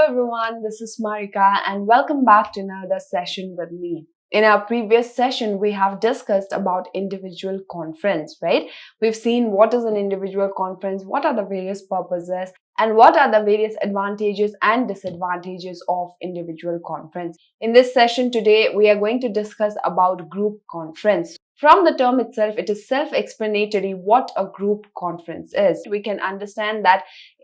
Hello everyone, this is Marika and welcome back to another session with me. In our previous session, we have discussed about individual conference, right? We've seen what is an individual conference, what are the various purposes, and what are the various advantages and disadvantages of individual conference. In this session today, we are going to discuss about group conference. From the term itself, it is self-explanatory what a group conference is. We can understand that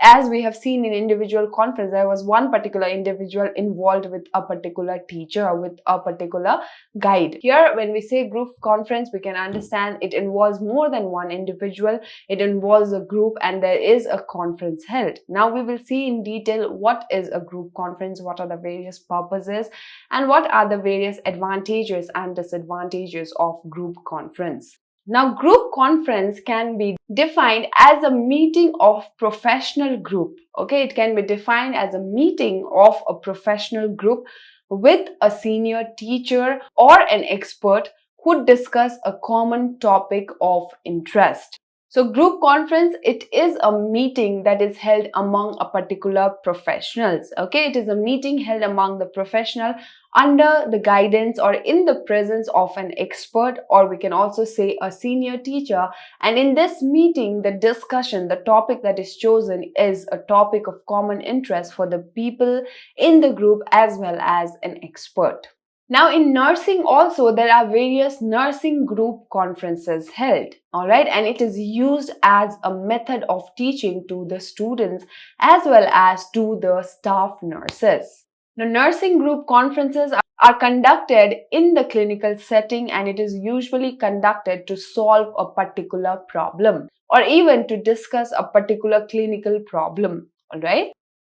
as we have seen in individual conference, there was one particular individual involved with a particular teacher, with a particular guide. Here, when we say group conference, we can understand it involves more than one individual, it involves a group, and there is a conference held. Now, we will see in detail what is a group conference, what are the various purposes, and what are the various advantages and disadvantages of group conference. Now, group conference can be defined as a meeting of professional group. Okay, it can be defined as a meeting of a professional group with a senior teacher or an expert who discuss a common topic of interest. So group conference, it is a meeting that is held among a particular professionals. Okay, it is a meeting held among the professional under the guidance or in the presence of an expert, or we can also say a senior teacher. And in this meeting, the discussion, the topic that is chosen is a topic of common interest for the people in the group as well as an expert. Now, in nursing also, there are various nursing group conferences held, alright, and it is used as a method of teaching to the students as well as to the staff nurses. Now, nursing group conferences are conducted in the clinical setting, and it is usually conducted to solve a particular problem or even to discuss a particular clinical problem, alright.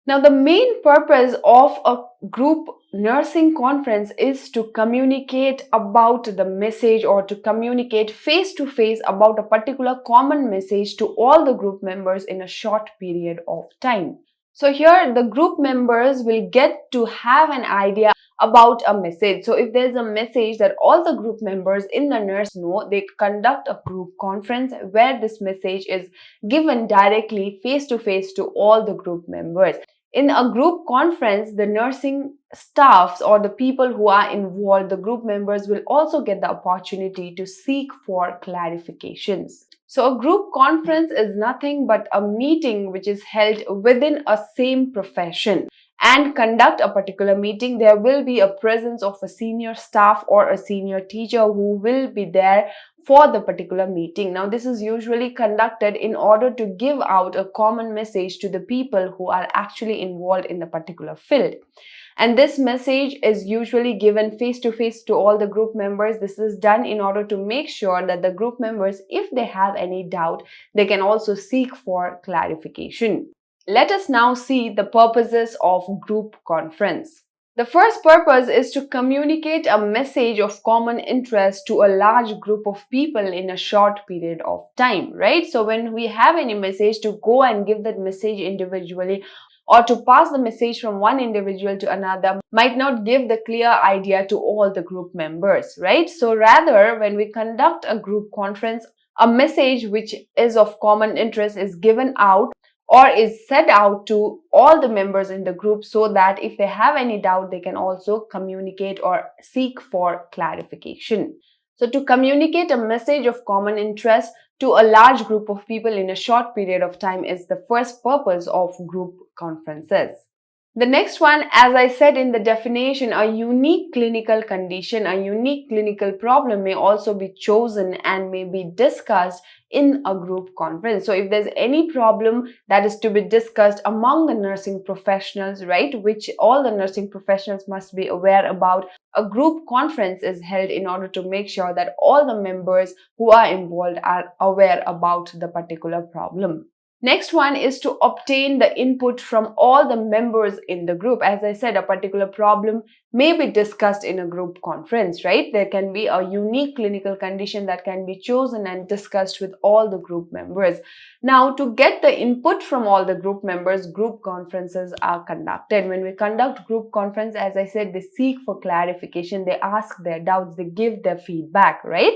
Now, the main purpose of a group nursing conference is to communicate about the message or to communicate face to face about a particular common message to all the group members in a short period of time. So here the group members will get to have an idea about a message. So if there's a message that all the group members in the nurse know, they conduct a group conference where this message is given directly face to face to all the group members. In a group conference, the nursing staffs or the people who are involved, the group members will also get the opportunity to seek for clarifications. So a group conference is nothing but a meeting which is held within a same profession. And conduct a particular meeting, there will be a presence of a senior staff or a senior teacher who will be there for the particular meeting. Now, this is usually conducted in order to give out a common message to the people who are actually involved in the particular field. And this message is usually given face to face to all the group members. This is done in order to make sure that the group members, if they have any doubt, they can also seek for clarification. Let us now see the purposes of group conference. The first purpose is to communicate a message of common interest to a large group of people in a short period of time, right? So when we have any message, to go and give that message individually or to pass the message from one individual to another might not give the clear idea to all the group members, right? So rather, when we conduct a group conference, a message which is of common interest is given out or is set out to all the members in the group so that if they have any doubt, they can also communicate or seek for clarification. So to communicate a message of common interest to a large group of people in a short period of time is the first purpose of group conferences. The next one, as I said in the definition, a unique clinical condition, a unique clinical problem may also be chosen and may be discussed in a group conference. So if there's any problem that is to be discussed among the nursing professionals, right, which all the nursing professionals must be aware about, a group conference is held in order to make sure that all the members who are involved are aware about the particular problem. Next one is to obtain the input from all the members in the group. As I said, a particular problem may be discussed in a group conference, right? There can be a unique clinical condition that can be chosen and discussed with all the group members. Now, to get the input from all the group members, group conferences are conducted. When we conduct group conference, as I said, they seek for clarification, they ask their doubts, they give their feedback, right?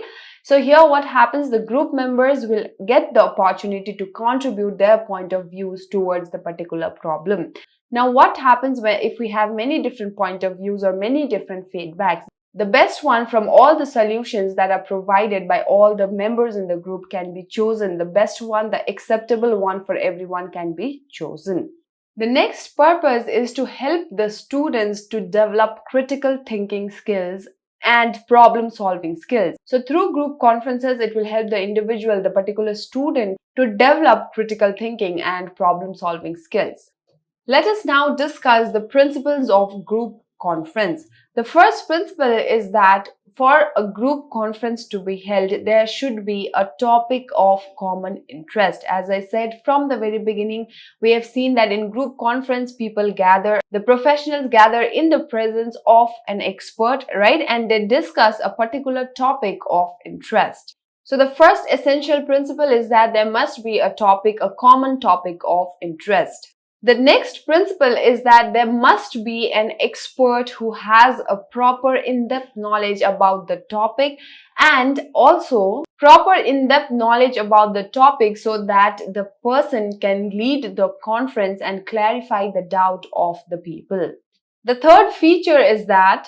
So here what happens, the group members will get the opportunity to contribute their point of views towards the particular problem. Now what happens if we have many different point of views or many different feedbacks? The best one from all the solutions that are provided by all the members in the group can be chosen. The best one, the acceptable one for everyone can be chosen. The next purpose is to help the students to develop critical thinking skills and problem solving skills. So through group conferences, it will help the individual, the particular student, to develop critical thinking and problem solving skills. Let us now discuss the principles of group conference. The first principle is that for a group conference to be held, there should be a topic of common interest. As I said from the very beginning, we have seen that in group conference, people gather, the professionals gather in the presence of an expert, right? And they discuss a particular topic of interest. So the first essential principle is that there must be a topic, a common topic of interest. The next principle is that there must be an expert who has a proper in-depth knowledge about the topic, and also proper in-depth knowledge about the topic so that the person can lead the conference and clarify the doubt of the people. The third feature is that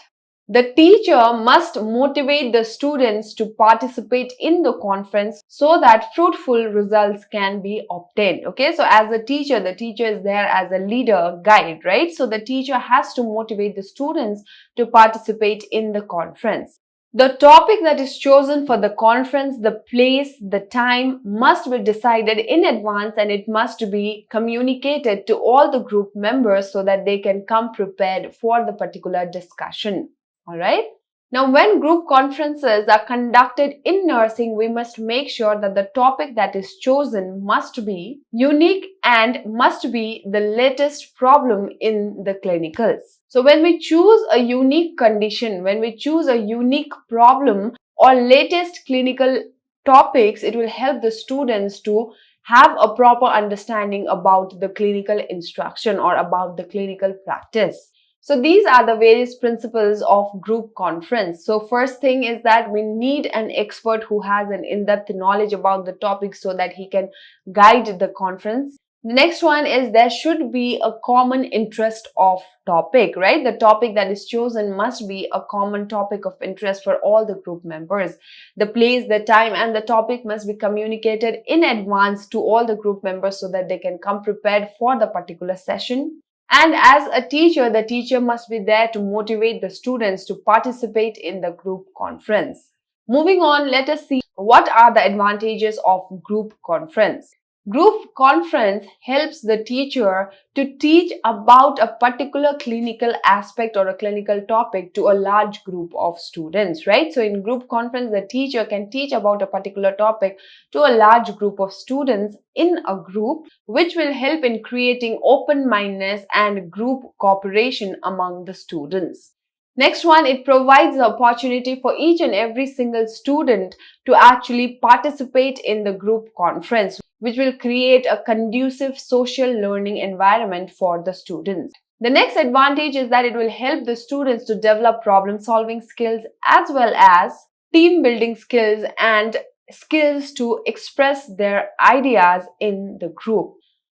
the teacher must motivate the students to participate in the conference so that fruitful results can be obtained. Okay, so as a teacher, the teacher is there as a leader, guide, right? So the teacher has to motivate the students to participate in the conference. The topic that is chosen for the conference, the place, the time must be decided in advance, and it must be communicated to all the group members so that they can come prepared for the particular discussion. Alright. Now, when group conferences are conducted in nursing, we must make sure that the topic that is chosen must be unique and must be the latest problem in the clinicals. So when we choose a unique condition, when we choose a unique problem or latest clinical topics, it will help the students to have a proper understanding about the clinical instruction or about the clinical practice. So these are the various principles of group conference. So first thing is that we need an expert who has an in-depth knowledge about the topic so that he can guide the conference. The next one is there should be a common interest of topic, right? The topic that is chosen must be a common topic of interest for all the group members. The place, the time, and the topic must be communicated in advance to all the group members so that they can come prepared for the particular session. And as a teacher, the teacher must be there to motivate the students to participate in the group conference. Moving on, let us see what are the advantages of group conference. Group conference helps the teacher to teach about a particular clinical aspect or a clinical topic to a large group of students, right? So in group conference, the teacher can teach about a particular topic to a large group of students in a group, which will help in creating open-mindedness and group cooperation among the students. Next one, it provides the opportunity for each and every single student to actually participate in the group conference, which will create a conducive social learning environment for the students. The next advantage is that it will help the students to develop problem solving skills as well as team building skills and skills to express their ideas in the group.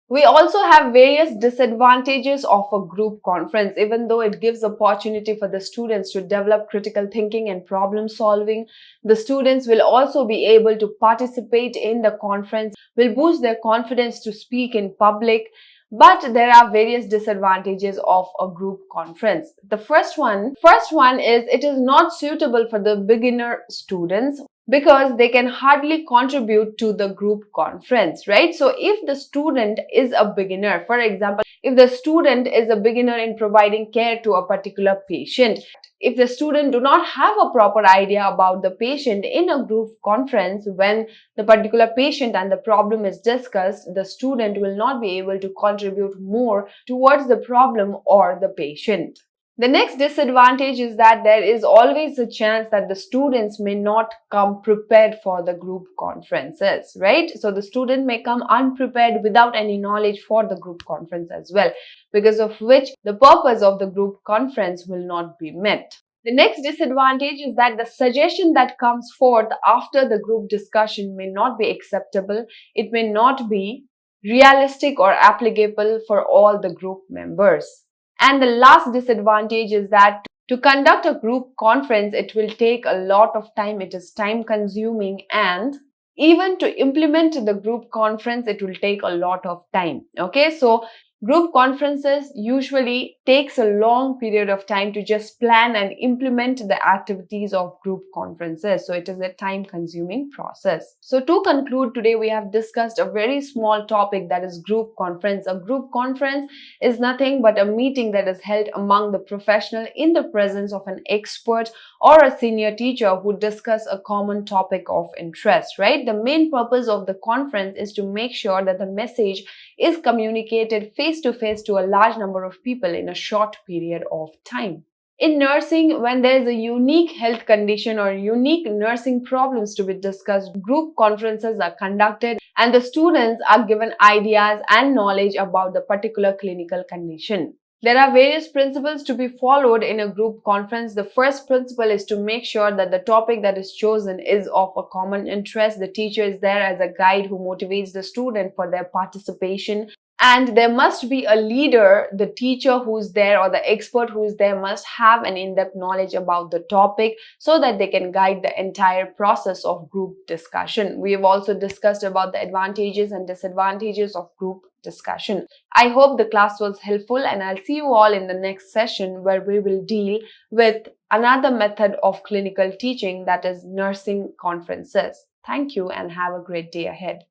We also have various disadvantages of a group conference. Even though it gives opportunity for the students to develop critical thinking and problem solving, the students will also be able to participate in the conference, will boost their confidence to speak in public. But there are various disadvantages of a group conference. The first one is it is not suitable for the beginner students because they can hardly contribute to the group conference, right? So if the student is a beginner, for example, if the student is a beginner in providing care to a particular patient, if the student do not have a proper idea about the patient in a group conference, when the particular patient and the problem is discussed, the student will not be able to contribute more towards the problem or the patient. The next disadvantage is that there is always a chance that the students may not come prepared for the group conferences, right? So the student may come unprepared without any knowledge for the group conference as well, because of which the purpose of the group conference will not be met. The next disadvantage is that the suggestion that comes forth after the group discussion may not be acceptable. It may not be realistic or applicable for all the group members. And the last disadvantage is that to conduct a group conference, it will take a lot of time. It is time consuming, and even to implement the group conference, it will take a lot of time. Okay, so group conferences usually takes a long period of time to just plan and implement the activities of group conferences. So it is a time consuming process. So to conclude, today we have discussed a very small topic, that is group conference. A group conference is nothing but a meeting that is held among the professional in the presence of an expert or a senior teacher who discuss a common topic of interest, right? The main purpose of the conference is to make sure that the message is communicated face to face to a large number of people in a short period of time. In nursing, when there is a unique health condition or unique nursing problems to be discussed, group conferences are conducted and the students are given ideas and knowledge about the particular clinical condition. There are various principles to be followed in a group conference. The first principle is to make sure that the topic that is chosen is of a common interest. The teacher is there as a guide who motivates the student for their participation. And there must be a leader. The teacher who's there or the expert who's there must have an in-depth knowledge about the topic so that they can guide the entire process of group discussion. We have also discussed about the advantages and disadvantages of group discussion. I hope the class was helpful, and I'll see you all in the next session where we will deal with another method of clinical teaching, that is nursing conferences. Thank you and have a great day ahead.